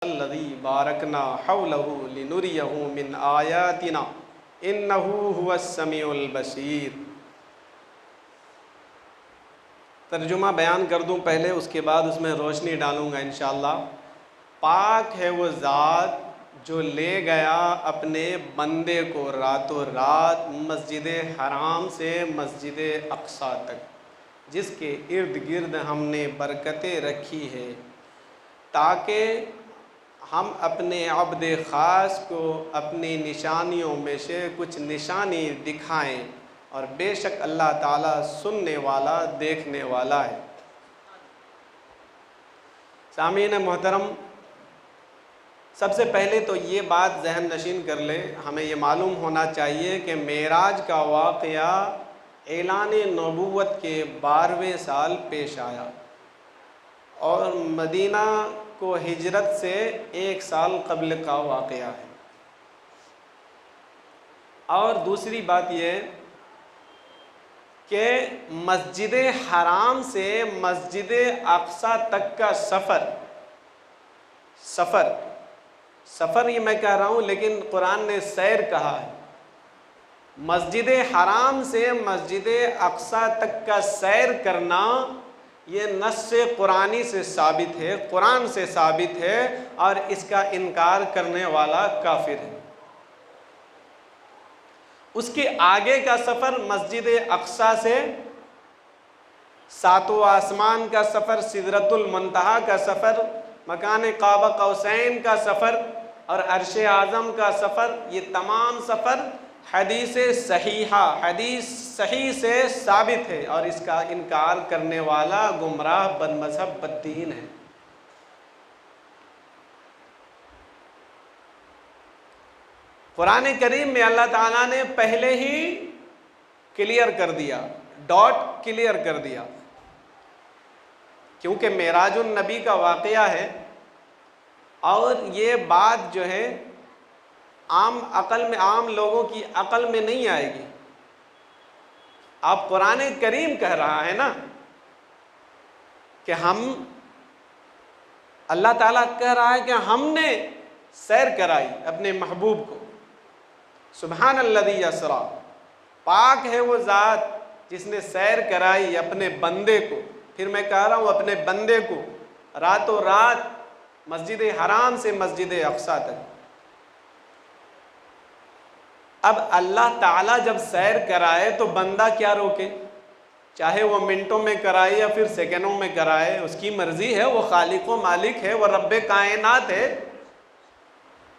الذی بارکنا حولہ لنریہ من آیاتنا انہ هو السمیع البصیر۔ ترجمہ بیان کر دوں پہلے، اس کے بعد اس میں روشنی ڈالوں گا انشاءاللہ۔ پاک ہے وہ ذات جو لے گیا اپنے بندے کو راتوں رات مسجد حرام سے مسجد اقصیٰ تک، جس کے ارد گرد ہم نے برکتیں رکھی ہے تاکہ ہم اپنے عبد خاص کو اپنی نشانیوں میں سے کچھ نشانی دکھائیں، اور بے شک اللہ تعالیٰ سننے والا دیکھنے والا ہے۔ سامعین محترم، سب سے پہلے تو یہ بات ذہن نشین کر لیں، ہمیں یہ معلوم ہونا چاہیے کہ معراج کا واقعہ اعلان نبوت کے 12ویں سال پیش آیا، اور مدینہ کو ہجرت سے 1 سال قبل کا واقعہ ہے۔ اور دوسری بات یہ کہ مسجد حرام سے مسجد اقصیٰ تک کا سفر یہ میں کہہ رہا ہوں، لیکن قرآن نے سیر کہا ہے۔ مسجد حرام سے مسجد اقصیٰ تک کا سیر کرنا یہ نص قرآنی سے ثابت ہے، قرآن سے ثابت ہے، اور اس کا انکار کرنے والا کافر ہے۔ اس کے آگے کا سفر مسجد اقصیٰ سے 7واں آسمان کا سفر، سدرۃ المنتہا کا سفر، مکان قاب قوسین کا سفر اور عرش اعظم کا سفر، یہ تمام سفر حدیث صحیح سے ثابت ہے، اور اس کا انکار کرنے والا گمراہ، بد مذہب، بد دین ہے۔ قرآن کریم میں اللہ تعالیٰ نے پہلے ہی کلیئر کر دیا، ڈاٹ کلیئر کر دیا، کیونکہ معراج النبی کا واقعہ ہے، اور یہ بات جو ہے عام لوگوں کی عقل میں نہیں آئے گی۔ آپ قرآن کریم کہہ رہا ہے نا کہ اللہ تعالیٰ کہہ رہا ہے کہ ہم نے سیر کرائی اپنے محبوب کو۔ سبحان الذی اسریٰ، پاک ہے وہ ذات جس نے سیر کرائی اپنے بندے کو، پھر میں کہہ رہا ہوں اپنے بندے کو، راتوں رات مسجد حرام سے مسجد اقصیٰ تک۔ اب اللہ تعالیٰ جب سیر کرائے تو بندہ کیا روکے؟ چاہے وہ منٹوں میں کرائے یا پھر سیکنڈوں میں کرائے، اس کی مرضی ہے، وہ خالق و مالک ہے، وہ رب کائنات ہے،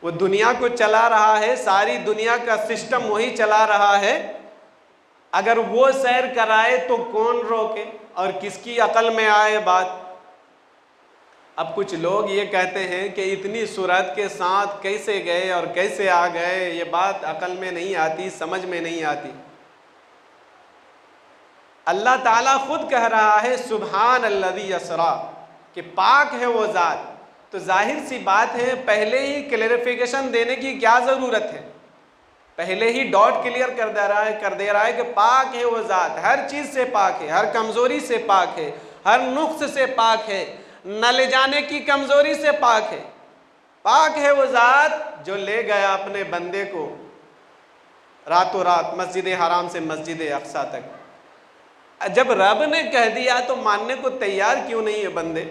وہ دنیا کو چلا رہا ہے، ساری دنیا کا سسٹم وہی چلا رہا ہے۔ اگر وہ سیر کرائے تو کون روکے، اور کس کی عقل میں آئے بات؟ اب کچھ لوگ یہ کہتے ہیں کہ اتنی سرعت کے ساتھ کیسے گئے اور کیسے آ گئے، یہ بات عقل میں نہیں آتی، سمجھ میں نہیں آتی۔ اللہ تعالیٰ خود کہہ رہا ہے سبحان الذی اسریٰ، کہ پاک ہے وہ ذات، تو ظاہر سی بات ہے پہلے ہی کلیریفیکیشن دینے کی کیا ضرورت ہے؟ پہلے ہی ڈاٹ کلیئر کر دے رہا ہے کہ پاک ہے وہ ذات، ہر چیز سے پاک ہے، ہر کمزوری سے پاک ہے، ہر نقص سے پاک ہے، نہ لے جانے کی کمزوری سے پاک ہے۔ پاک ہے وہ ذات جو لے گیا اپنے بندے کو راتوں رات مسجد حرام سے مسجد اقصیٰ تک۔ جب رب نے کہہ دیا تو ماننے کو تیار کیوں نہیں ہے بندے؟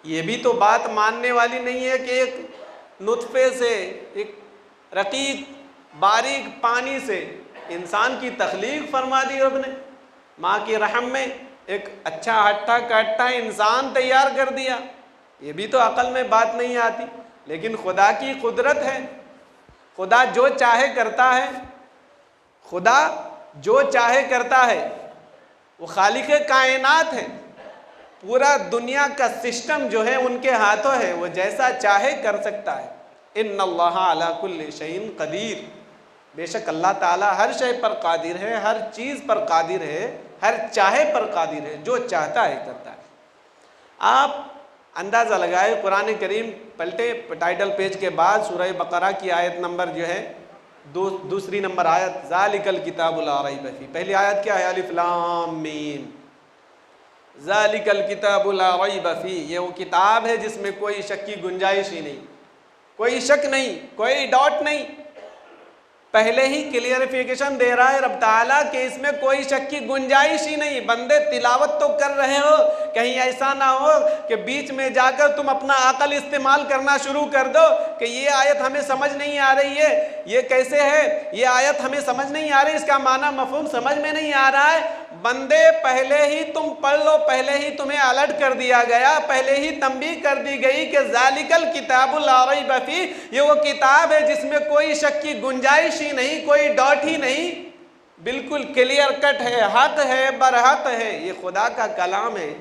یہ بھی تو بات ماننے والی نہیں ہے کہ ایک نطفے سے، ایک رقیق باریک پانی سے انسان کی تخلیق فرما دی رب نے، ماں کے رحم میں ایک اچھا ہٹا کٹا انسان تیار کر دیا۔ یہ بھی تو عقل میں بات نہیں آتی، لیکن خدا کی قدرت ہے، خدا جو چاہے کرتا ہے، خدا جو چاہے کرتا ہے، وہ خالق کائنات ہے، پورا دنیا کا سسٹم جو ہے ان کے ہاتھوں ہے، وہ جیسا چاہے کر سکتا ہے۔ ان اللہ علی کل شیء قدیر، بے شک اللہ تعالیٰ ہر شے پر قادر ہے، ہر چیز پر قادر ہے، ہر چاہے پر قادر ہے، جو چاہتا ہے کرتا ہے۔ آپ اندازہ لگائے، قرآن کریم پلٹے ٹائٹل پیج کے بعد سورہ بقرہ کی آیت نمبر جو ہے دوسری نمبر آیت، ذالک الکتاب لا ریب فیہ، پہلی آیت کیا ہے؟ الف لام میم، ذالک الکتاب لا ریب فیہ، یہ وہ کتاب ہے جس میں کوئی شک کی گنجائش ہی نہیں، کوئی شک نہیں، کوئی ڈاؤٹ نہیں۔ پہلے ہی کلیئرفیکیشن دے رہا ہے رب تعالیٰ کہ اس میں کوئی شک کی گنجائش ہی نہیں۔ بندے تلاوت تو کر رہے ہو، کہیں ایسا نہ ہو کہ بیچ میں جا کر تم اپنا عقل استعمال کرنا شروع کر دو کہ یہ آیت ہمیں سمجھ نہیں آ رہی ہے، یہ کیسے ہے، یہ آیت ہمیں سمجھ نہیں آ رہی، اس کا معنی مفہوم سمجھ میں نہیں آ رہا ہے۔ بندے پہلے ہی تم پڑھ لو، پہلے ہی تمہیں الرٹ کر دیا گیا، پہلے ہی تنبیہ کر دی گئی کہ ذالک الکتاب لا ریب فیہ، یہ وہ کتاب ہے جس میں کوئی شک کی گنجائش ہی نہیں، کوئی ڈاٹ ہی نہیں، بالکل کلیئر کٹ ہے، حق ہے، برحق ہے۔ یہ خدا کا کلام ہے،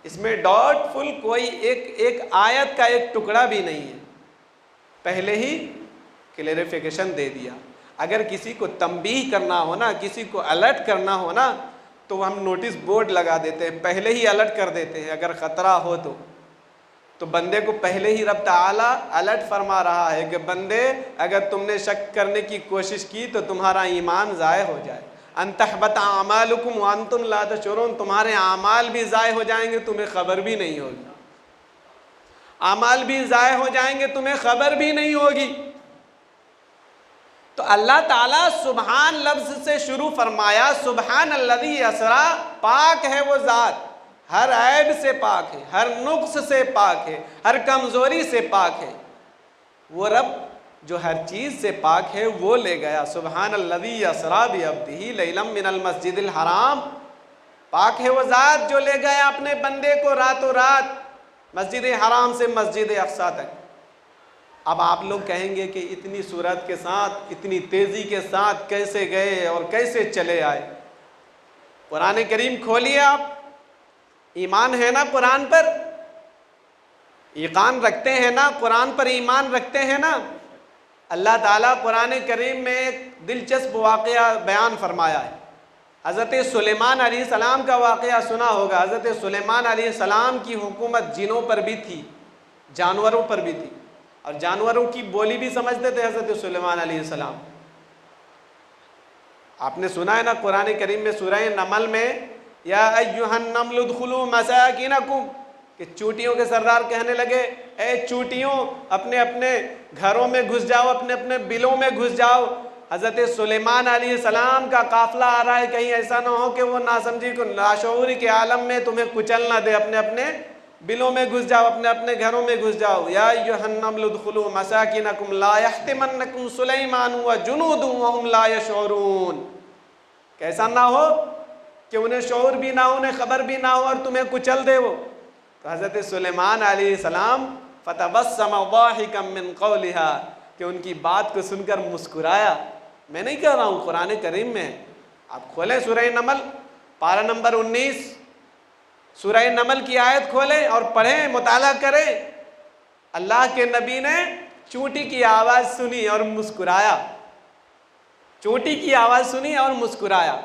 اس میں ڈاٹ فل کوئی ایک آیت کا ایک ٹکڑا بھی نہیں ہے، پہلے ہی کلیئرفیکیشن دے دیا۔ اگر کسی کو تنبیہ کرنا ہو نا، کسی کو الرٹ کرنا ہو نا، تو ہم نوٹس بورڈ لگا دیتے ہیں، پہلے ہی الرٹ کر دیتے ہیں اگر خطرہ ہو تو بندے کو پہلے ہی رب تعالیٰ الرٹ فرما رہا ہے کہ بندے اگر تم نے شک کرنے کی کوشش کی تو تمہارا ایمان ضائع ہو جائے۔ ان تحبط اعمالکم وانتم لا تشعرون، تمہارے اعمال بھی ضائع ہو جائیں گے، تمہیں خبر بھی نہیں ہوگی، اعمال بھی ضائع ہو جائیں گے، تمہیں خبر بھی نہیں ہوگی۔ تو اللہ تعالیٰ سبحان لفظ سے شروع فرمایا، سبحان الذی اسرا، پاک ہے وہ ذات، ہر عیب سے پاک ہے، ہر نقص سے پاک ہے، ہر کمزوری سے پاک ہے۔ وہ رب جو ہر چیز سے پاک ہے وہ لے گیا، سبحان الذی اسرا بعبدہ لیلا من المسجد الحرام، پاک ہے وہ ذات جو لے گیا اپنے بندے کو راتوں رات مسجد حرام سے مسجد اقصیٰ تک۔ اب آپ لوگ کہیں گے کہ اتنی سرعت کے ساتھ، اتنی تیزی کے ساتھ کیسے گئے اور کیسے چلے آئے؟ قرآن کریم کھولیے، آپ ایمان ہے نا قرآن پر، یقین رکھتے ہیں نا قرآن پر، ایمان رکھتے ہیں نا۔ اللہ تعالیٰ قرآن کریم میں ایک دلچسپ واقعہ بیان فرمایا ہے۔ حضرت سلیمان علیہ السلام کا واقعہ سنا ہوگا۔ حضرت سلیمان علیہ السلام کی حکومت جنوں پر بھی تھی، جانوروں پر بھی تھی، اور جانوروں کی بولی بھی سمجھتے تھے حضرت سلیمان علیہ السلام۔ آپ نے سنا ہے نا قرآن کریم میں سورہ نمل میں، یا ایھا النمل ادخلوا مساکنکم، کہ چوٹیوں کے سردار کہنے لگے اے چوٹیوں اپنے اپنے گھروں میں گھس جاؤ، اپنے اپنے بلوں میں گھس جاؤ۔ حضرت سلیمان علیہ السلام کا قافلہ آ رہا ہے، کہیں ایسا نہ ہو کہ وہ ناسمجھی کو لاشعوری کے عالم میں تمہیں کچل نہ دے، اپنے اپنے بلوں میں گھس جاؤ، اپنے اپنے گھروں میں گھس جاؤ۔ یا ایھا النمل ادخلوا مساکنکم لا یحطمنکم سلیمان وجنودہ وہم لا یشعرون، کیسا نہ ہو کہ انہیں شعور بھی نہ ہو، انہیں خبر بھی نہ ہو اور تمہیں کچل دے وہ۔ تو حضرت سلیمان علیہ السلام فتبسم ضاحکا من قولہا، کہ ان کی بات کو سن کر مسکرایا۔ میں نہیں کہہ رہا ہوں، قرآن کریم میں آپ کھولیں سورہ نمل پارہ نمبر 19، سورہ نمل کی آیت کھولیں اور پڑھیں، مطالعہ کریں۔ اللہ کے نبی نے چونٹی کی آواز سنی اور مسکرایا، چونٹی کی آواز سنی اور مسکرایا۔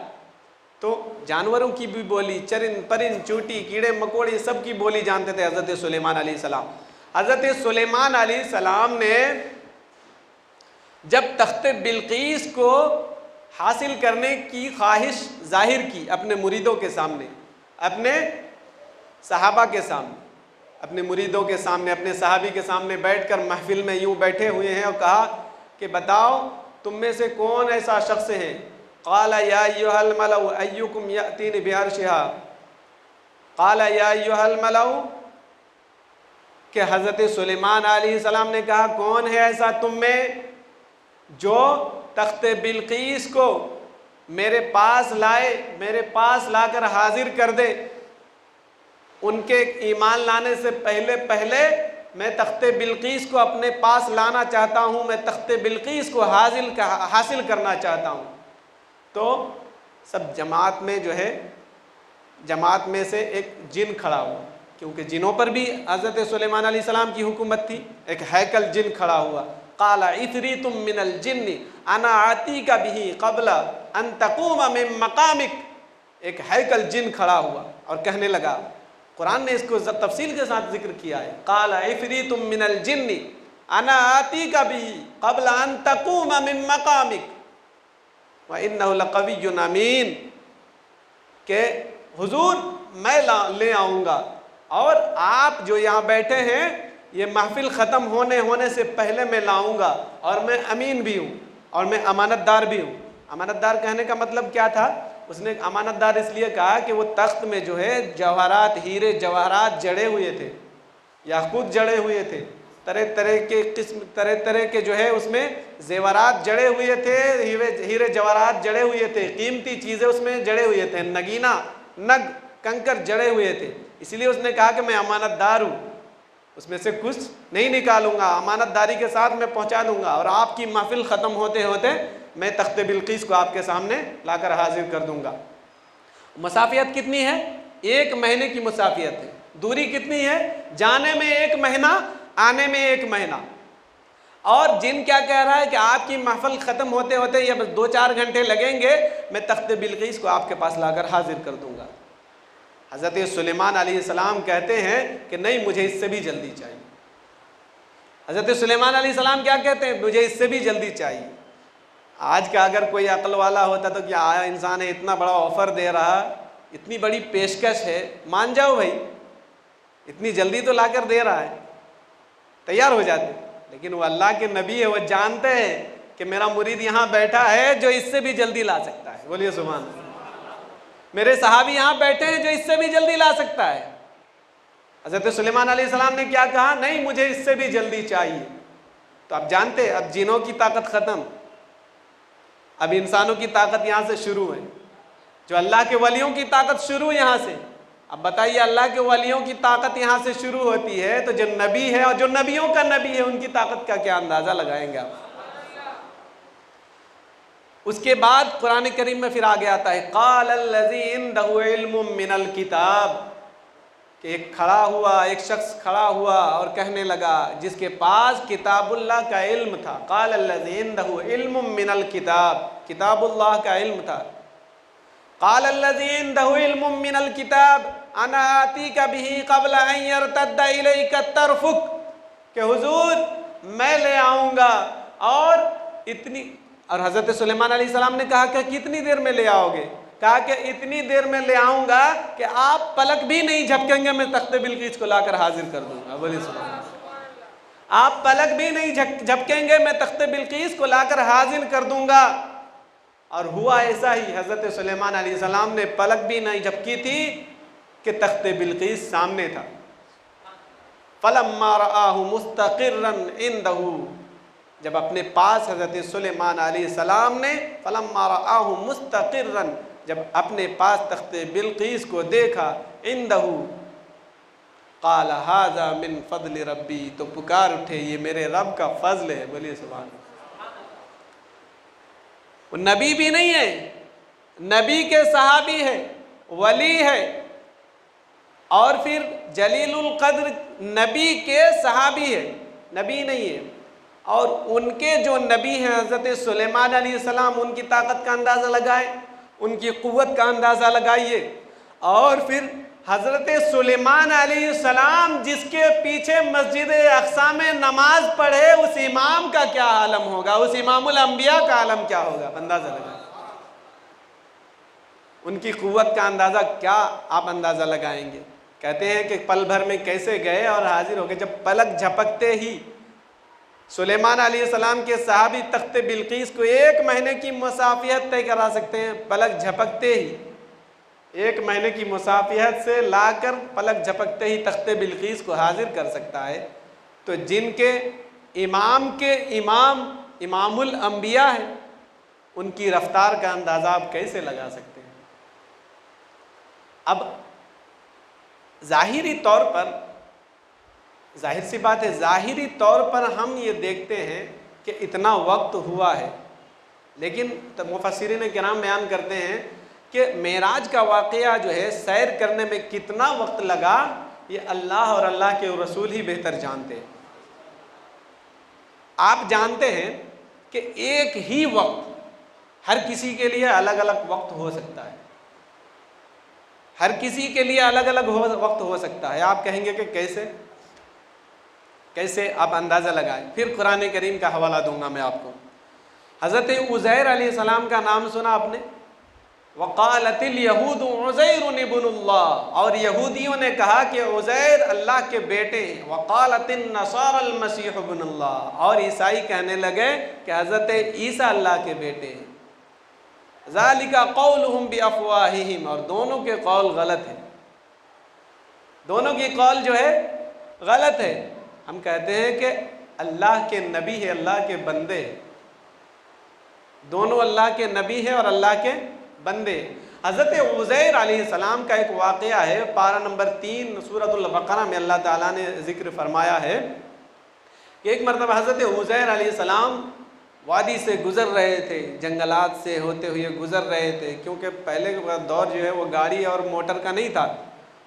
تو جانوروں کی بھی بولی، چرند پرند چونٹی کیڑے مکوڑے سب کی بولی جانتے تھے حضرت سلیمان علیہ السلام۔ حضرت سلیمان علیہ السلام نے جب تخت بلقیس کو حاصل کرنے کی خواہش ظاہر کی اپنے مریدوں کے سامنے، اپنے صحابہ کے سامنے، اپنے مریدوں کے سامنے، اپنے صحابی کے سامنے بیٹھ کر محفل میں یوں بیٹھے ہوئے ہیں، اور کہا کہ بتاؤ تم میں سے کون ایسا شخص ہے؟ قال یا ایھا الملأ ایکم یأتینی بعرشھا، قال یا ایھا الملأ، کہ حضرت سلیمان علیہ السلام نے کہا کون ہے ایسا تم میں جو تخت بلقیس کو میرے پاس لائے، میرے پاس لا کر حاضر کر دے۔ ان کے ایمان لانے سے پہلے میں تخت بلقیس کو اپنے پاس لانا چاہتا ہوں، میں تخت بلقیس کو حاصل کرنا چاہتا ہوں۔ تو سب جماعت میں جو ہے، جماعت میں سے ایک جن کھڑا ہوا، کیونکہ جنوں پر بھی حضرت سلیمان علیہ السلام کی حکومت تھی۔ ایک ہیکل جن کھڑا ہوا، قال عفریت من الجن انا آتیک بہ قبل ان تقوم من مقامک، ایک ہیکل جن کھڑا ہوا اور کہنے لگا، قرآن نے اس کو تفصیل کے ساتھ ذکر کیا ہے، قال عفریت من الجن انا آتیک بہ قبل ان تقوم من مقامک وَإِنَّهُ لَقَوِيٌّ أَمِينٌ، کہ حضور میں لے آؤں گا، اور آپ جو یہاں بیٹھے ہیں یہ محفل ختم ہونے سے پہلے میں لاؤں گا، اور میں امین بھی ہوں اور میں امانت دار بھی ہوں۔ امانت دار کہنے کا مطلب کیا تھا؟ اس نے امانت دار اس لیے کہا کہ وہ تخت میں جو ہے جواہرات، ہیرے جواہرات جڑے ہوئے تھے، یاقوت جڑے ہوئے تھے، طرح طرح کے قسم، طرح طرح کے جو ہے اس میں زیورات جڑے ہوئے تھے، ہیرے جواہرات جڑے ہوئے تھے، قیمتی چیزیں اس میں جڑے ہوئے تھے، نگینہ، نگ، کنکر جڑے ہوئے تھے۔ اس لیے اس نے کہا کہ میں امانت دار ہوں، اس میں سے کچھ نہیں نکالوں گا، امانت داری کے ساتھ میں پہنچا دوں گا، اور آپ کی محفل ختم ہوتے ہوتے میں تخت بلقیس کو آپ کے سامنے لا کر حاضر کر دوں گا۔ مسافیت کتنی ہے؟ 1 مہینے کی مسافیت ہے۔ دوری کتنی ہے؟ جانے میں 1 مہینہ، آنے میں 1 مہینہ۔ اور جن کیا کہہ رہا ہے کہ آپ کی محفل ختم ہوتے ہوتے یا بس 2-4 گھنٹے لگیں گے، میں تخت بلقیس کو آپ کے پاس لا کر حاضر کر دوں گا۔ حضرت سلیمان علیہ السلام کہتے ہیں کہ نہیں، مجھے اس سے بھی جلدی چاہیے۔ حضرت سلیمان علیہ السلام کیا کہتے ہیں؟ مجھے اس سے بھی جلدی چاہیے۔ آج کا اگر کوئی عقل والا ہوتا تو کیا آیا انسان ہے، اتنا بڑا آفر دے رہا، اتنی بڑی پیشکش ہے، مان جاؤ بھائی، اتنی جلدی تو لا کر دے رہا ہے، تیار ہو جاتے۔ لیکن وہ اللہ کے نبی ہے، وہ جانتے ہیں کہ میرا مرید یہاں بیٹھا ہے جو اس سے بھی جلدی لا سکتا ہے۔ بولیے سبحان اللہ۔ میرے صحابی یہاں بیٹھے ہیں جو اس سے بھی جلدی لا سکتا ہے۔ حضرت سلیمان علیہ السلام نے کیا کہا؟ نہیں، مجھے اس سے بھی جلدی چاہیے۔ تو اب جانتے، اب جنوں کی طاقت ختم، اب انسانوں کی طاقت یہاں سے شروع ہے، جو اللہ کے ولیوں کی طاقت شروع یہاں سے۔ اب بتائیے، اللہ کے ولیوں کی طاقت یہاں سے شروع ہوتی ہے تو جو نبی ہے اور جو نبیوں کا نبی ہے ان کی طاقت کا کیا اندازہ لگائیں گے آپ؟ اس کے بعد قرآن کریم میں پھر آگے آتا ہے قال الذی عندہ علم من الکتاب، کہ ایک شخص کھڑا ہوا اور کہنے لگا جس کے پاس کتاب اللہ کا علم تھا۔ قال الذی عندہ علم من الکتاب، کتاب اللہ کا علم تھا۔ قال الذی عندہ علم من الکتاب انا آتیک بہ قبل ان یرتد الیک طرفک، کہ حضور میں لے آؤں گا، اور حضرت سلیمان علیہ السلام نے کہا کہ کتنی دیر میں لے آؤ گے؟ کہا کہ اتنی دیر میں لے آؤں گا کہ آپ پلک بھی نہیں جھپکیں گے، میں تخت بلقیس کو لا کر حاضر کر دوں گا۔ بولیے سبحان اللہ۔ آپ پلک بھی نہیں جھپکیں گے، میں تخت بلقیس کو لا کر حاضر کر دوں گا۔ اور ہوا ایسا ہی، حضرت سلیمان علیہ السلام نے پلک بھی نہیں جھپکی تھی کہ تخت بلقیس سامنے تھا۔ فَلَمَّا رَآهُ مُسْتَقِرًّا عِنْدَهُ، جب اپنے پاس حضرت سلیمان علیہ السلام نے فَلَمَّا رَآهُ مُسْتَقِرًّا، جب اپنے پاس تخت بلقیس کو دیکھا، عِنْدَهُ قَالَ هَذَا مِنْ فَضْلِ رَبِّي، تو پکار اٹھے یہ میرے رب کا فضل ہے۔ بولیے سبحان اللہ۔ وہ نبی بھی نہیں ہے، نبی کے صحابی ہے، ولی ہے، اور پھر جلیل القدر نبی کے صحابی ہے، نبی نہیں ہے۔ اور ان کے جو نبی ہیں حضرت سلیمان علیہ السلام، ان کی طاقت کا اندازہ لگائے، ان کی قوت کا اندازہ لگائیے۔ اور پھر حضرت سلیمان علیہ السلام جس کے پیچھے مسجد اقصی میں نماز پڑھے، اس امام کا کیا عالم ہوگا، اس امام الانبیاء کا عالم کیا ہوگا، اندازہ لگائیں۔ ان کی قوت کا اندازہ کیا آپ اندازہ لگائیں گے؟ کہتے ہیں کہ پل بھر میں کیسے گئے اور حاضر ہو گئے، جب پلک جھپکتے ہی سلیمان علیہ السلام کے صحابی تخت بلقیس کو 1 مہینے کی مسافیت طے کرا سکتے ہیں، پلک جھپکتے ہی 1 مہینے کی مسافیت سے لا کر پلک جھپکتے ہی تخت بلقیس کو حاضر کر سکتا ہے، تو جن کے امام الانبیاء ہے، ان کی رفتار کا اندازہ آپ کیسے لگا سکتے ہیں؟ اب ظاہری طور پر، ظاہر سی بات ہے، ظاہری طور پر ہم یہ دیکھتے ہیں کہ اتنا وقت ہوا ہے، لیکن مفسرین کرام بیان کرتے ہیں کہ معراج کا واقعہ جو ہے سیر کرنے میں کتنا وقت لگا، یہ اللہ اور اللہ کے رسول ہی بہتر جانتے ہیں۔ آپ جانتے ہیں کہ ایک ہی وقت ہر کسی کے لیے الگ الگ وقت ہو سکتا ہے، ہر کسی کے لیے الگ الگ وقت ہو سکتا ہے۔ آپ کہیں گے کہ کیسے آپ اندازہ لگائیں؟ پھر قرآن کریم کا حوالہ دوں گا میں آپ کو۔ حضرت عزیر علیہ السلام کا نام سنا آپ نے؟ وقالت الیہود عزیر ابن اللہ، اور یہودیوں نے کہا کہ عزیر اللہ کے بیٹے ہیں۔ وقالت النصارى المسیح ابن اللہ، اور عیسائی کہنے لگے کہ حضرت عیسیٰ اللہ کے بیٹے ہیں۔ ذالک قولہم بافواہہم، اور دونوں کے قول غلط ہیں، دونوں کی قول جو ہے غلط ہے۔ ہم کہتے ہیں کہ اللہ کے نبی ہے، اللہ کے بندے ہیں، دونوں اللہ کے نبی ہیں اور اللہ کے بندے۔ حضرت عزیر علیہ السلام کا ایک واقعہ ہے، پارہ نمبر 3 سورۃ البقرہ میں اللہ تعالیٰ نے ذکر فرمایا ہے کہ ایک مرتبہ حضرت عزیر علیہ السلام وادی سے گزر رہے تھے، جنگلات سے ہوتے ہوئے گزر رہے تھے، کیونکہ پہلے کا دور جو ہے وہ گاڑی اور موٹر کا نہیں تھا،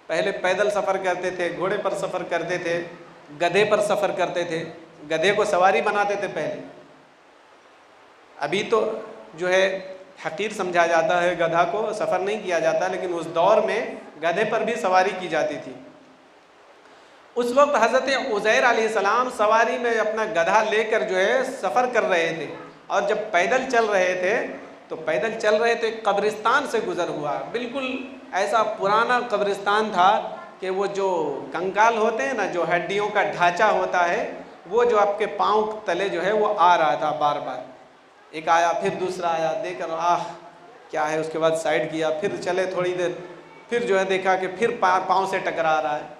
پہلے پیدل سفر کرتے تھے، گھوڑے پر سفر کرتے تھے، گدھے پر سفر کرتے تھے، گدھے کو سواری بناتے تھے پہلے۔ ابھی تو جو ہے حقیر سمجھا جاتا ہے، گدھا کو سفر نہیں کیا جاتا، لیکن اس دور میں گدھے پر بھی سواری کی جاتی تھی۔ اس وقت حضرت عزیر علیہ السلام سواری میں اپنا گدھا لے کر جو ہے سفر کر رہے تھے، اور جب پیدل چل رہے تھے تو پیدل چل رہے تھے، قبرستان سے گزر ہوا، بالکل ایسا پرانا قبرستان تھا کہ وہ جو کنکال ہوتے ہیں نا، جو ہڈیوں کا ڈھانچہ ہوتا ہے، وہ جو آپ کے پاؤں تلے جو ہے وہ آ رہا تھا بار بار، ایک آیا پھر دوسرا آیا، دیکھ کر کیا ہے، اس کے بعد سائڈ کیا، پھر چلے تھوڑی دیر، پھر جو ہے دیکھا کہ پھر پاؤں سے ٹکرا رہا ہے۔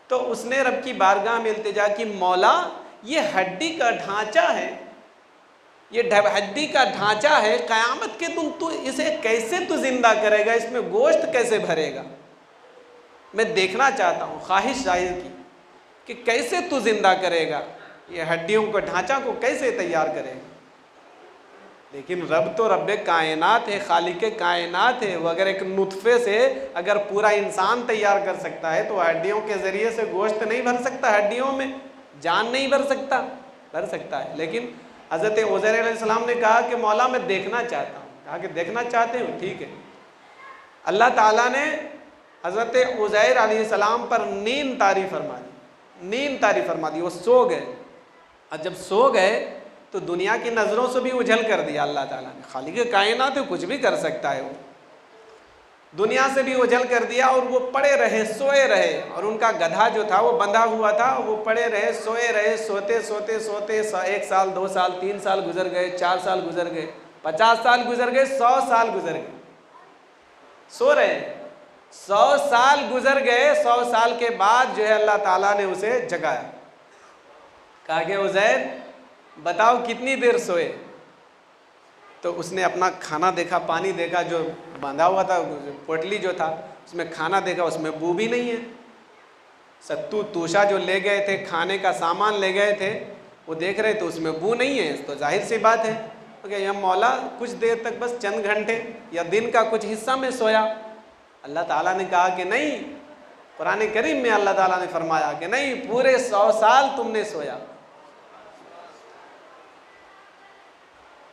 تو اس نے رب کی بارگاہ میں التجا کی، مولا یہ ہڈی کا ڈھانچہ ہے، یہ ہڈی کا ڈھانچہ ہے، قیامت کے دن تو اسے کیسے تو زندہ کرے گا، اس میں گوشت کیسے بھرے گا؟ میں دیکھنا چاہتا ہوں، خواہش ظاہر کی کہ کیسے تو زندہ کرے گا، یہ ہڈیوں کو ڈھانچہ کو کیسے تیار کرے گا؟ لیکن رب تو رب کائنات ہے، خالق کائنات ہے، وہ اگر ایک نطفے سے اگر پورا انسان تیار کر سکتا ہے تو ہڈیوں کے ذریعے سے گوشت نہیں بھر سکتا، ہڈیوں میں جان نہیں بھر سکتا؟ بھر سکتا ہے۔ لیکن حضرت عزیر علیہ السلام نے کہا کہ مولا میں دیکھنا چاہتا ہوں۔ کہا کہ دیکھنا چاہتے ہو، ٹھیک ہے۔ اللہ تعالیٰ نے حضرت عزیر علیہ السلام پر نیند طاری فرما دی، نیند طاری فرما دی، وہ سو گئے، اور جب سو گئے تو دنیا کی نظروں سے بھی اجھل کر دیا اللہ تعالیٰ نے، خالق کائنات ہے، کچھ بھی کر سکتا ہے، وہ دنیا سے بھی اجھل کر دیا، اور وہ پڑے رہے، سوئے رہے، اور ان کا گدھا جو تھا وہ بندھا ہوا تھا، وہ پڑے رہے، سوئے رہے، سوتے سوتے سوتے 1 سال 2 سال 3 سال گزر گئے، 4 سال گزر گئے، 50 سال گزر گئے، 100 سال گزر گئے، سو رہے ہیں، 100 سال گزر گئے۔ 100 سال کے بعد جو ہے اللہ تعالیٰ نے اسے جگایا، کہا کہ عزیر بتاؤ کتنی دیر سوئے؟ تو اس نے اپنا کھانا دیکھا، پانی دیکھا، جو باندھا ہوا تھا پوٹلی جو تھا اس میں کھانا دیکھا، اس میں بو بھی نہیں ہے، ستو توشا جو لے گئے تھے، کھانے کا سامان لے گئے تھے، وہ دیکھ رہے تو اس میں بو نہیں ہے، تو ظاہر سی بات ہے کہ یا مولا کچھ دیر تک بس چند گھنٹے یا دن کا کچھ حصہ میں سویا۔ اللہ تعالیٰ نے کہا کہ نہیں، قرآن کریم میں اللہ تعالیٰ نے فرمایا کہ نہیں، پورے 100 سال تم نے سویا۔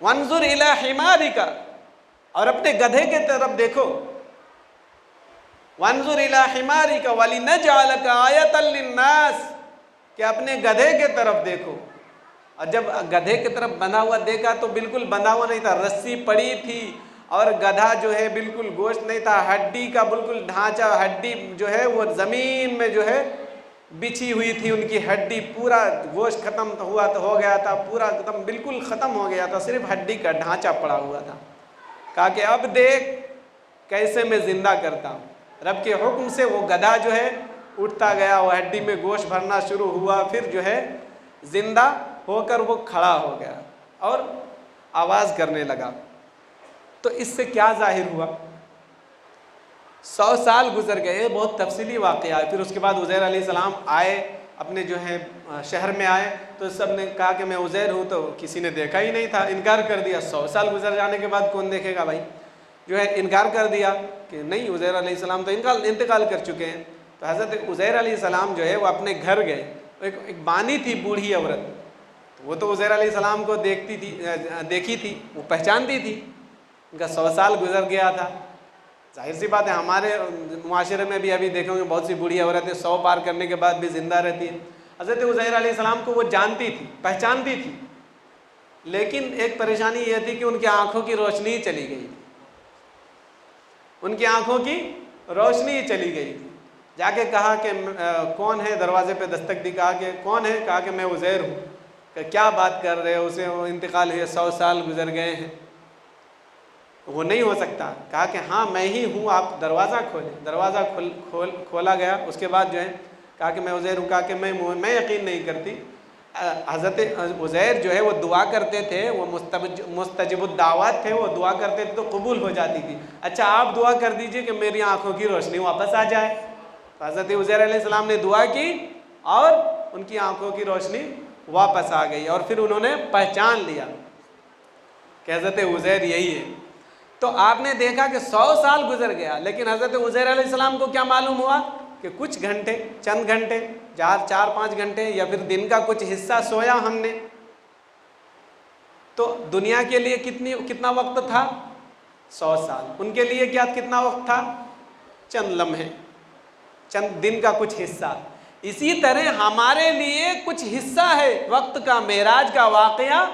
وانظر الی حمارک، اور اپنے گدھے کے طرف دیکھو، وانظر الی حمارک ولنجعلک آیۃ للناس، کہ اپنے گدھے کے طرف دیکھو۔ اور جب گدھے کی طرف بندھا ہوا دیکھا تو بالکل بندھا ہوا نہیں تھا، رسی پڑی تھی، اور گدھا جو ہے بالکل گوشت نہیں تھا، ہڈی کا بالکل ڈھانچہ، ہڈی جو ہے وہ زمین میں جو ہے بچھی ہوئی تھی، ان کی ہڈی، پورا گوشت ختم ہوا تو ہو گیا تھا، پورا ختم بالکل ختم ہو گیا تھا، صرف ہڈی کا ڈھانچہ پڑا ہوا تھا۔ کہا کہ اب دیکھ کیسے میں زندہ کرتا ہوں۔ رب کے حکم سے وہ گدھا جو ہے اٹھتا گیا، وہ ہڈی میں گوشت بھرنا شروع ہوا، پھر جو ہے زندہ ہو کر وہ کھڑا ہو گیا اور آواز کرنے لگا۔ تو اس سے کیا ظاہر ہوا؟ 100 سال گزر گئے، بہت تفصیلی واقعہ ہے۔ پھر اس کے بعد عزیر علیہ السلام آئے، اپنے جو ہے شہر میں آئے، تو سب نے کہا کہ میں عزیر ہوں، تو کسی نے دیکھا ہی نہیں تھا، انکار کر دیا۔ 100 سال گزر جانے کے بعد کون دیکھے گا بھائی، جو ہے انکار کر دیا کہ نہیں، عزیر علیہ السلام تو انتقال کر چکے ہیں۔ تو حضرت عزیر علیہ السلام جو ہے وہ اپنے گھر گئے، ایک بانی تھی، بوڑھی عورت، وہ تو عزیر علیہ السلام کو دیکھی تھی، وہ پہچانتی تھی، ان کا 100 سال گزر گیا تھا۔ ظاہر سی بات ہے، ہمارے معاشرے میں بھی ابھی دیکھیں گے بہت سی بوڑھی عورتیں 100 پار کرنے کے بعد بھی زندہ رہتی ہیں۔ حضرت عزیر علیہ السلام کو وہ جانتی تھی، پہچانتی تھی، لیکن ایک پریشانی یہ تھی کہ ان کی آنکھوں کی روشنی چلی گئی تھی۔ ان کی آنکھوں کی روشنی چلی گئی تھی۔ جا کے کہا کہ کون ہے، دروازے پہ دستک دی، کہا کہ کون ہے، کہا کہ میں عزیر ہوں۔ کہ کیا بات کر رہے ہو، اسے انتقال ہوئے 100 سال گزر گئے ہیں، وہ نہیں ہو سکتا۔ کہا کہ ہاں میں ہی ہوں، آپ دروازہ کھولیں۔ دروازہ کھولا گیا۔ اس کے بعد جو ہے کہا کہ میں عزیر ہوں۔ کہا کہ میں یقین نہیں کرتی۔ حضرت عزیر جو ہے وہ دعا کرتے تھے، وہ مستجب الدعوات تھے، وہ دعا کرتے تھے تو قبول ہو جاتی تھی۔ اچھا آپ دعا کر دیجئے کہ میری آنکھوں کی روشنی واپس آ جائے۔ حضرت عزیر علیہ السلام نے دعا کی اور ان کی آنکھوں کی روشنی واپس آ گئی، اور پھر انہوں نے پہچان لیا کہ حضرت عزیر یہی ہے۔ تو آپ نے دیکھا کہ 100 سال گزر گیا، لیکن حضرت عزیر علیہ السلام کو کیا معلوم ہوا کہ کچھ گھنٹے، چند گھنٹے، 4-5 گھنٹے، یا پھر دن کا کچھ حصہ سویا ہم نے۔ تو دنیا کے لیے کتنا وقت تھا؟ 100 سال۔ ان کے لیے کتنا وقت تھا؟ چند لمحے، چند دن کا کچھ حصہ۔ اسی طرح ہمارے لیے کچھ حصہ ہے وقت کا، معراج کا واقعہ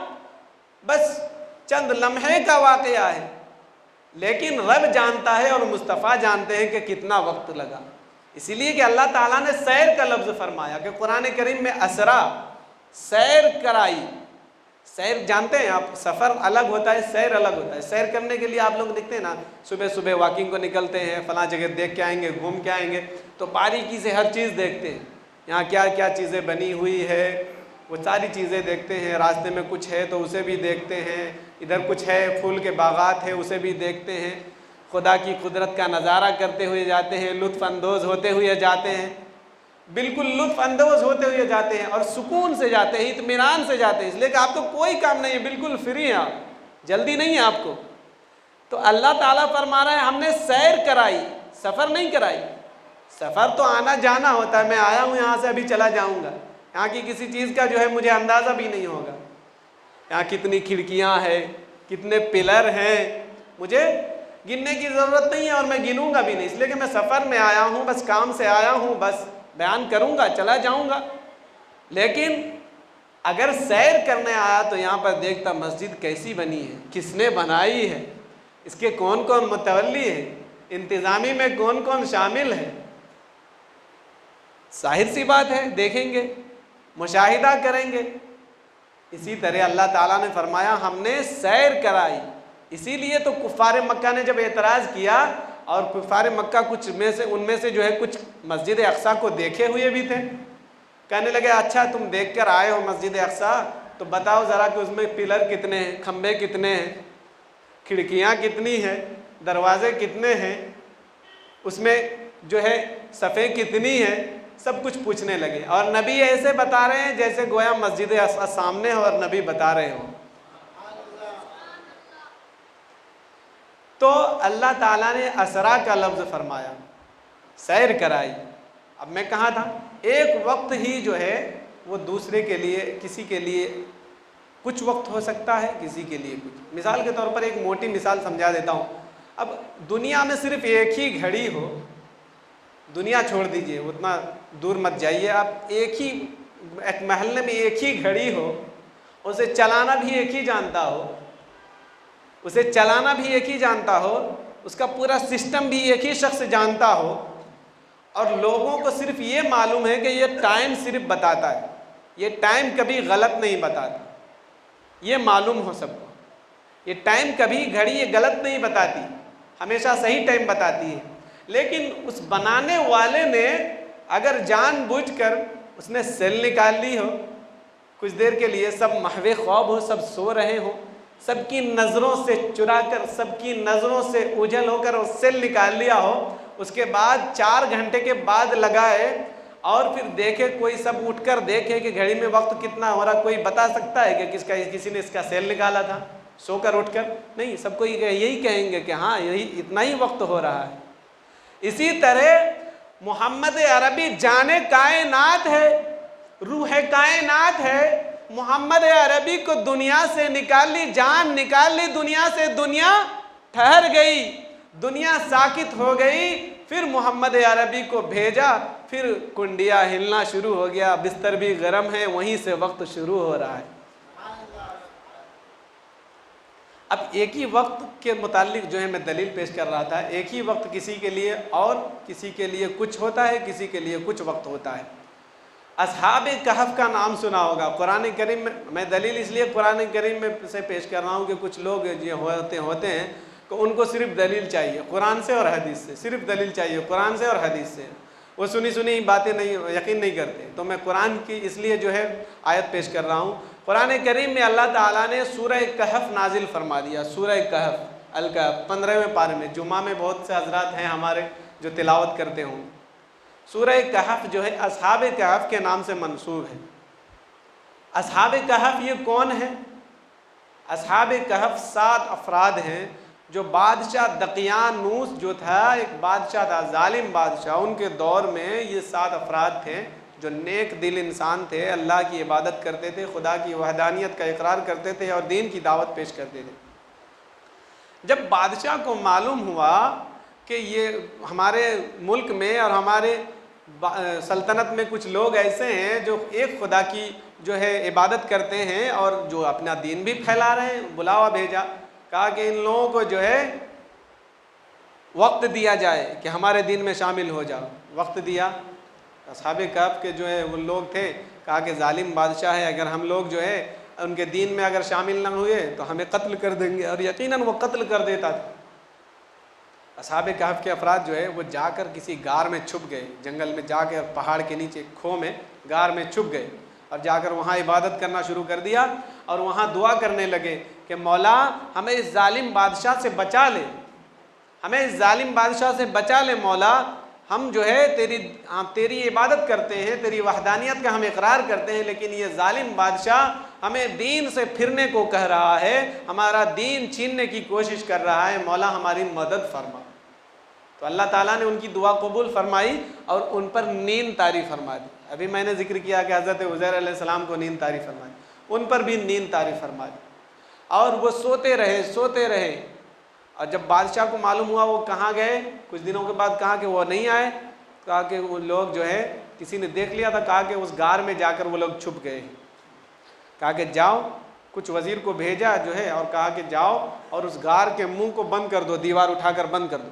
بس چند لمحے کا واقعہ ہے، لیکن رب جانتا ہے اور مصطفیٰ جانتے ہیں کہ کتنا وقت لگا۔ اسی لیے کہ اللہ تعالیٰ نے سیر کا لفظ فرمایا کہ قرآن کریم میں اسرا، سیر کرائی۔ سیر جانتے ہیں آپ، سفر الگ ہوتا ہے، سیر الگ ہوتا ہے۔ سیر کرنے کے لیے آپ لوگ دیکھتے ہیں نا، صبح صبح واکنگ کو نکلتے ہیں، فلاں جگہ دیکھ کے آئیں گے، گھوم کے آئیں گے، تو باریکی سے ہر چیز دیکھتے ہیں، یہاں کیا کیا چیزیں بنی ہوئی ہے، وہ ساری چیزیں دیکھتے ہیں۔ راستے میں کچھ ہے تو اسے بھی دیکھتے ہیں، ادھر کچھ ہے، پھول کے باغات ہیں، اسے بھی دیکھتے ہیں، خدا کی قدرت کا نظارہ کرتے ہوئے جاتے ہیں، لطف اندوز ہوتے ہوئے جاتے ہیں، بالکل لطف اندوز ہوتے ہوئے جاتے ہیں، اور سکون سے جاتے ہیں، اطمینان سے جاتے ہیں، اس لیے کہ آپ کو کوئی کام نہیں ہے، بالکل فری ہیں آپ، جلدی نہیں ہے آپ کو۔ تو اللہ تعالیٰ فرما رہا ہے ہم نے سیر کرائی، سفر نہیں کرائی۔ سفر تو آنا جانا ہوتا ہے، میں آیا ہوں یہاں سے، ابھی چلا جاؤں گا، یہاں کی کسی چیز کا جو ہے مجھے اندازہ بھی نہیں ہوگا، یہاں کتنی کھڑکیاں ہیں، کتنے پلر ہیں، مجھے گننے کی ضرورت نہیں ہے، اور میں گنوں گا بھی نہیں، اس لیے کہ میں سفر میں آیا ہوں، بس کام سے آیا ہوں، بس بیان کروں گا، چلا جاؤں گا۔ لیکن اگر سیر کرنے آیا تو یہاں پر دیکھتا مسجد کیسی بنی ہے، کس نے بنائی ہے، اس کے کون کون متولی ہے، انتظامی میں کون کون شامل ہے۔ ظاہر سی بات ہے، دیکھیں گے، مشاہدہ کریں گے۔ اسی طرح اللہ تعالیٰ نے فرمایا ہم نے سیر کرائی۔ اسی لیے تو کفار مکہ نے جب اعتراض کیا، اور کفار مکہ ان میں سے جو ہے کچھ مسجد اقصیٰ کو دیکھے ہوئے بھی تھے، کہنے لگے اچھا تم دیکھ کر آئے ہو مسجد اقصیٰ، تو بتاؤ ذرا کہ اس میں پلر کتنے ہیں، کھمبے کتنے ہیں، کھڑکیاں کتنی ہیں، دروازے کتنے ہیں، اس میں جو ہے صفیں کتنی ہیں، سب کچھ پوچھنے لگے، اور نبی ایسے بتا رہے ہیں جیسے گویا مسجد اقصیٰ سامنے ہو اور نبی بتا رہے ہوں۔ تو اللہ تعالیٰ نے اسرا کا لفظ فرمایا، سیر کرائی۔ اب میں کہاں تھا، ایک وقت ہی جو ہے وہ دوسرے کے لیے، کسی کے لیے کچھ وقت ہو سکتا ہے، کسی کے لیے کچھ۔ مثال کے طور پر ایک موٹی مثال سمجھا دیتا ہوں۔ اب دنیا میں صرف ایک ہی گھڑی ہو، دنیا چھوڑ دیجئے، اتنا دور مت جائیے آپ، ایک محلے میں ایک ہی گھڑی ہو، اسے چلانا بھی ایک ہی جانتا ہو، اسے چلانا بھی ایک ہی جانتا ہو، اس کا پورا سسٹم بھی ایک ہی شخص جانتا ہو، اور لوگوں کو صرف یہ معلوم ہے کہ یہ ٹائم صرف بتاتا ہے، یہ ٹائم کبھی غلط نہیں بتاتا، یہ معلوم ہو سب کو، یہ ٹائم کبھی گھڑی یہ غلط نہیں بتاتی، ہمیشہ صحیح ٹائم بتاتی ہے۔ لیکن اس بنانے والے نے اگر جان بوجھ کر اس نے سیل نکال لی ہو، کچھ دیر کے لیے سب محو خواب ہو، سب سو رہے ہوں، سب کی نظروں سے چرا کر، سب کی نظروں سے اوجھل ہو کر وہ سیل نکال لیا ہو، اس کے بعد 4 گھنٹے کے بعد لگائے اور پھر دیکھے، کوئی سب اٹھ کر دیکھے کہ گھڑی میں وقت کتنا ہو رہا، کوئی بتا سکتا ہے کہ کسی نے اس کا سیل نکالا تھا سو کر اٹھ کر؟ نہیں، سب کو یہی کہیں گے کہ ہاں یہی اتنا ہی وقت ہو رہا ہے۔ اسی طرح محمد عربی جان کائنات ہے، روح کائنات ہے، محمد عربی کو دنیا سے نکال لی، جان نکال لی دنیا سے، دنیا ٹھہر گئی، دنیا ساکت ہو گئی، پھر محمد عربی کو بھیجا، پھر کنڈیا ہلنا شروع ہو گیا، بستر بھی گرم ہے، وہیں سے وقت شروع ہو رہا ہے۔ اب ایک ہی وقت کے متعلق جو ہے میں دلیل پیش کر رہا تھا، ایک ہی وقت کسی کے لیے اور کسی کے لیے کچھ ہوتا ہے، کسی کے لیے کچھ وقت ہوتا ہے۔ اصحاب کہف کا نام سنا ہوگا قرآن کریم میں دلیل اس لیے قرآن کریم میں سے پیش کر رہا ہوں کہ کچھ لوگ یہ ہوتے ہیں کہ ان کو صرف دلیل چاہیے قرآن سے اور حدیث سے، صرف دلیل چاہیے قرآن سے اور حدیث سے، وہ سنی باتیں نہیں یقین نہیں کرتے۔ تو میں قرآن کی اس لیے جو ہے آیت پیش کر رہا ہوں۔ قرآن کریم میں اللہ تعالیٰ نے سورہ کہف نازل فرما دیا، سورہ کہف الکہف 15ویں پارے میں، جمعہ میں بہت سے حضرات ہیں ہمارے جو تلاوت کرتے ہوں۔ سورہ کہف جو ہے اصحاب کہف کے نام سے منسوب ہے۔ اصحاب کہف یہ کون ہیں؟ اصحاب کہف 7 افراد ہیں جو بادشاہ دقیانوس جو تھا، ایک بادشاہ تھا ظالم بادشاہ، ان کے دور میں یہ 7 افراد تھے جو نیک دل انسان تھے، اللہ کی عبادت کرتے تھے، خدا کی وحدانیت کا اقرار کرتے تھے اور دین کی دعوت پیش کرتے تھے۔ جب بادشاہ کو معلوم ہوا کہ یہ ہمارے ملک میں اور ہمارے سلطنت میں کچھ لوگ ایسے ہیں جو ایک خدا کی جو ہے عبادت کرتے ہیں اور جو اپنا دین بھی پھیلا رہے ہیں، بلاوا بھیجا، کہا کہ ان لوگوں کو جو ہے وقت دیا جائے کہ ہمارے دین میں شامل ہو جاؤ۔ وقت دیا۔ اصحاب کہف کے جو ہے وہ لوگ تھے، کہا کہ ظالم بادشاہ ہے، اگر ہم لوگ جو ہے ان کے دین میں اگر شامل نہ ہوئے تو ہمیں قتل کر دیں گے، اور یقیناً وہ قتل کر دیتا تھا۔ اصحاب کہف کے افراد جو ہے وہ جا کر کسی غار میں چھپ گئے، جنگل میں جا کے پہاڑ کے نیچے کھو میں غار میں چھپ گئے اور جا کر وہاں عبادت کرنا شروع کر دیا اور وہاں دعا کرنے لگے کہ مولا ہمیں اس ظالم بادشاہ سے بچا لے، ہمیں اس ظالم بادشاہ سے بچا لے مولا، ہم جو ہے تیری عبادت کرتے ہیں، تیری وحدانیت کا ہم اقرار کرتے ہیں، لیکن یہ ظالم بادشاہ ہمیں دین سے پھرنے کو کہہ رہا ہے، ہمارا دین چھیننے کی کوشش کر رہا ہے، مولا ہماری مدد فرما۔ تو اللہ تعالیٰ نے ان کی دعا قبول فرمائی اور ان پر نیند طاری فرما دی۔ ابھی میں نے ذکر کیا کہ حضرت عزیر علیہ السلام کو نیند طاری فرما دی، ان پر بھی نیند طاری فرما دی اور وہ سوتے رہے۔ اور جب بادشاہ کو معلوم ہوا وہ کہاں گئے، کچھ دنوں کے بعد کہا کہ وہ نہیں آئے، کہا کہ وہ لوگ جو ہے کسی نے دیکھ لیا تھا، کہا کہ اس غار میں جا کر وہ لوگ چھپ گئے، کہا کہ جاؤ، کچھ وزیر کو بھیجا جو ہے اور کہا کہ جاؤ اور اس غار کے منہ کو بند کر دو، دیوار اٹھا کر بند کر دو۔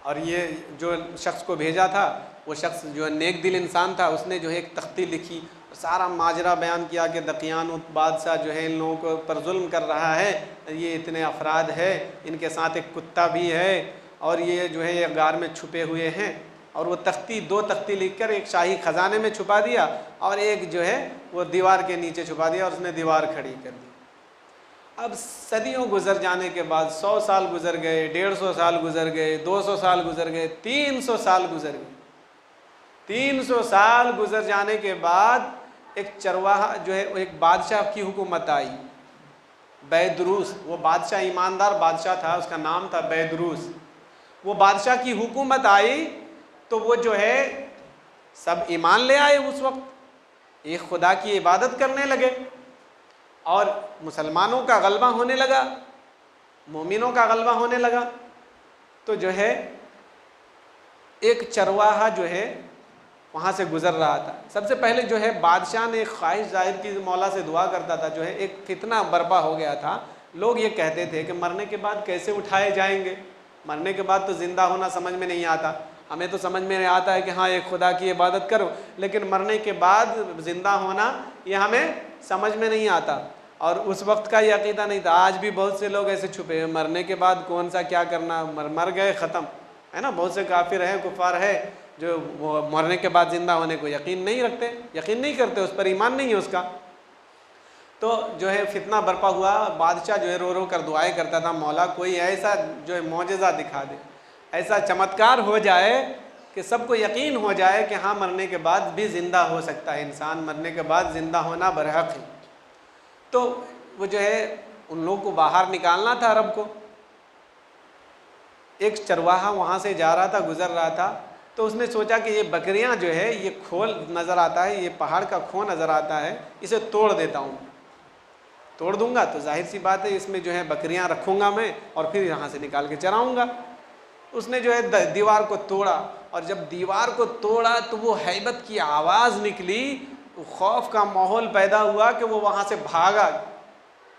اور یہ جو شخص کو بھیجا تھا وہ شخص جو نیک دل انسان تھا، اس نے جو ہے ایک تختی لکھی، سارا ماجرا بیان کیا کہ دقیانوس بادشاہ جو ہے ان لوگوں کو پر ظلم کر رہا ہے، یہ اتنے افراد ہے، ان کے ساتھ ایک کتا بھی ہے اور یہ جو ہے یہ غار میں چھپے ہوئے ہیں۔ اور وہ دو تختی لکھ کر ایک شاہی خزانے میں چھپا دیا اور ایک جو ہے وہ دیوار کے نیچے چھپا دیا اور اس نے دیوار کھڑی کر دی۔ اب صدیوں گزر جانے کے بعد 100 سال گزر گئے، 150 سال گزر گئے، 200 سال گزر گئے، 300 سال گزر گئے۔ 300 سال گزر جانے کے بعد ایک چرواہا جو ہے ایک بادشاہ کی حکومت آئی، بیدروس، وہ بادشاہ ایماندار بادشاہ تھا، اس کا نام تھا بیدروس۔ وہ بادشاہ کی حکومت آئی تو وہ جو ہے سب ایمان لے آئے، اس وقت ایک خدا کی عبادت کرنے لگے اور مسلمانوں کا غلبہ ہونے لگا، مومنوں کا غلبہ ہونے لگا۔ تو جو ہے ایک چرواہا جو ہے وہاں سے گزر رہا تھا، سب سے پہلے جو ہے بادشاہ نے ایک خواہش ظاہر کی، مولا سے دعا کرتا تھا، جو ہے ایک فتنہ برپا ہو گیا تھا، لوگ یہ کہتے تھے کہ مرنے کے بعد کیسے اٹھائے جائیں گے، مرنے کے بعد تو زندہ ہونا سمجھ میں نہیں آتا، ہمیں تو سمجھ میں آتا ہے کہ ہاں ایک خدا کی عبادت کرو، لیکن مرنے کے بعد زندہ ہونا یہ ہمیں سمجھ میں نہیں آتا۔ اور اس وقت کا یہ عقیدہ نہیں تھا، آج بھی بہت سے لوگ ایسے چھپے ہیں، مرنے کے بعد کون سا کیا کرنا، مر گئے ختم ہے نا۔ بہت سے کافر ہیں، کفار ہے جو وہ مرنے کے بعد زندہ ہونے کو یقین نہیں رکھتے، یقین نہیں کرتے، اس پر ایمان نہیں ہے اس کا۔ تو جو ہے فتنہ برپا ہوا، بادشاہ جو ہے رو رو کر دعائیں کرتا تھا، مولا کوئی ایسا جو ہے معجزہ دکھا دے، ایسا چمتکار ہو جائے کہ سب کو یقین ہو جائے کہ ہاں مرنے کے بعد بھی زندہ ہو سکتا ہے انسان، مرنے کے بعد زندہ ہونا برحق ہے۔ تو وہ جو ہے ان لوگوں کو باہر نکالنا تھا عرب کو۔ ایک چرواہا وہاں سے جا رہا تھا، گزر رہا تھا، تو اس نے سوچا کہ یہ بکریاں جو ہے یہ کھول نظر آتا ہے، یہ پہاڑ کا کھو نظر آتا ہے، اسے توڑ دیتا ہوں، توڑ دوں گا تو ظاہر سی بات ہے اس میں جو ہے بکریاں رکھوں گا میں اور پھر یہاں سے نکال کے چراؤں گا۔ اس نے جو ہے دیوار کو توڑا اور جب دیوار کو توڑا تو وہ ہیبت کی آواز نکلی، خوف کا ماحول پیدا ہوا کہ وہ وہاں سے بھاگا،